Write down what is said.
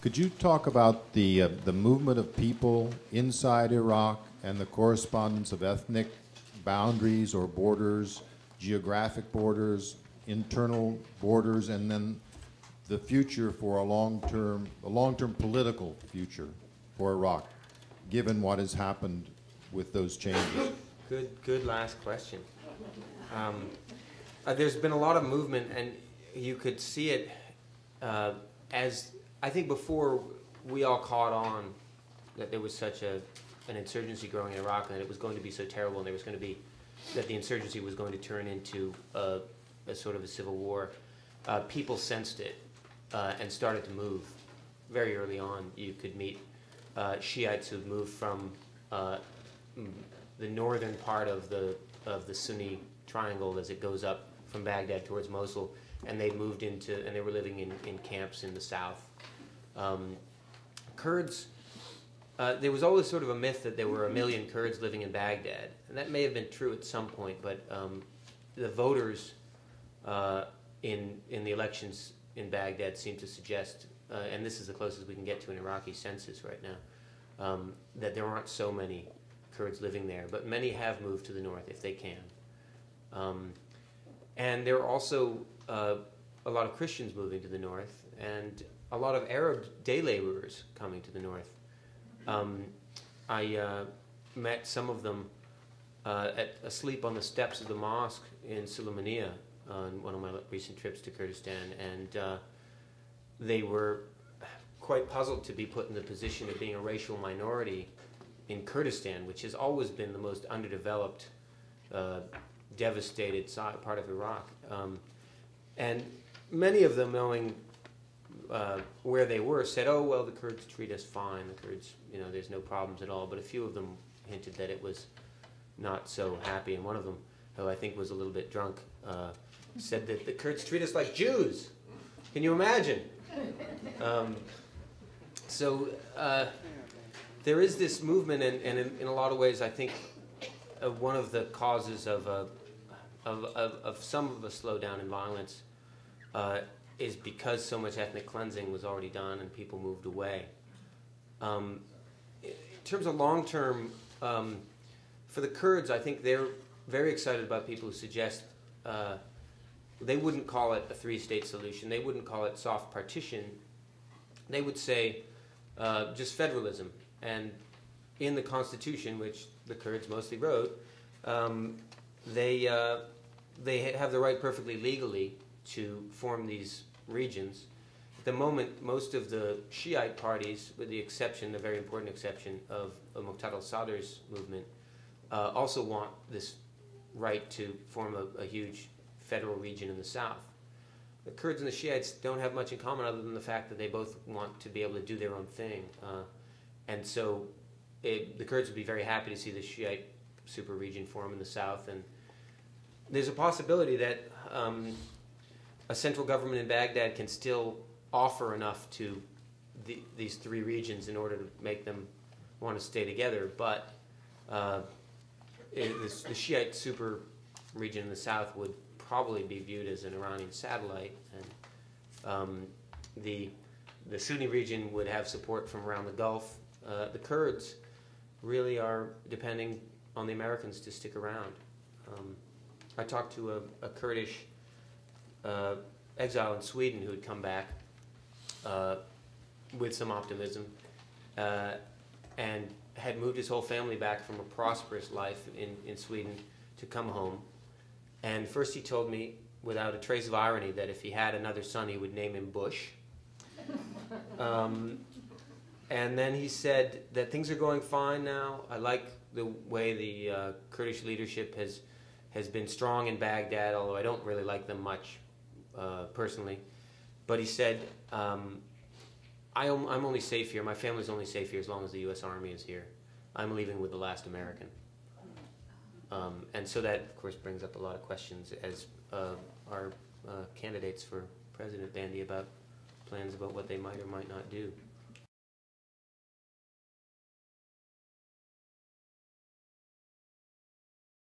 Could you talk about the movement of people inside Iraq and the correspondence of ethnic boundaries or borders, geographic borders, internal borders, and then the future for a long-term political future for Iraq, given what has happened with those changes? Good last question. There's been a lot of movement, and you could see it as, I think before we all caught on that there was such an insurgency growing in Iraq, and that it was going to be so terrible, and there was going to be, that the insurgency was going to turn into a sort of a civil war. People sensed it and started to move very early on. You could meet Shiites who moved from the northern part of the Sunni triangle as it goes up from Baghdad towards Mosul, and they moved into, and they were living in camps in the south. Kurds, there was always sort of a myth that there were 1 million Kurds living in Baghdad, and that may have been true at some point, but the voters in the elections in Baghdad seem to suggest, and this is the closest we can get to an Iraqi census right now, that there aren't so many Kurds living there, but many have moved to the north if they can. And there are also a lot of Christians moving to the north, and a lot of Arab day laborers coming to the north. I met some of them asleep on the steps of the mosque in Sulaymaniyah on one of my recent trips to Kurdistan, and they were quite puzzled to be put in the position of being a racial minority in Kurdistan, which has always been the most underdeveloped, devastated part of Iraq. And many of them, knowing where they were, said, oh, well, the Kurds treat us fine. The Kurds, there's no problems at all. But a few of them hinted that it was not so happy. And one of them, who I think was a little bit drunk, said that the Kurds treat us like Jews. Can you imagine? So there is this movement, and in a lot of ways, I think one of the causes of some of the slowdown in violence is because so much ethnic cleansing was already done and people moved away. In terms of long-term, for the Kurds, I think they're very excited about people who suggest they wouldn't call it a three-state solution. They wouldn't call it soft partition. They would say just federalism. And in the Constitution, which the Kurds mostly wrote, they have the right perfectly legally to form these regions. At the moment, most of the Shiite parties, with the exception, the very important exception of Muqtada al-Sadr's movement, also want this right to form a huge federal region in the south. The Kurds and the Shiites don't have much in common other than the fact that they both want to be able to do their own thing. And so the Kurds would be very happy to see the Shiite super region form in the south. And there's a possibility that a central government in Baghdad can still offer enough to these three regions in order to make them want to stay together. But the Shiite super region in the south would probably be viewed as an Iranian satellite, and the Sunni region would have support from around the Gulf. The Kurds really are depending on the Americans to stick around. I talked to a Kurdish exile in Sweden who had come back with some optimism and had moved his whole family back from a prosperous life in Sweden to come home. And first he told me, without a trace of irony, that if he had another son, he would name him Bush. And then he said that things are going fine now. I like the way the Kurdish leadership has been strong in Baghdad, although I don't really like them much personally. But he said, I'm only safe here, my family's only safe here as long as the U.S. Army is here. I'm leaving with the last American. And so that, of course, brings up a lot of questions as our candidates for president bandy about plans about what they might or might not do.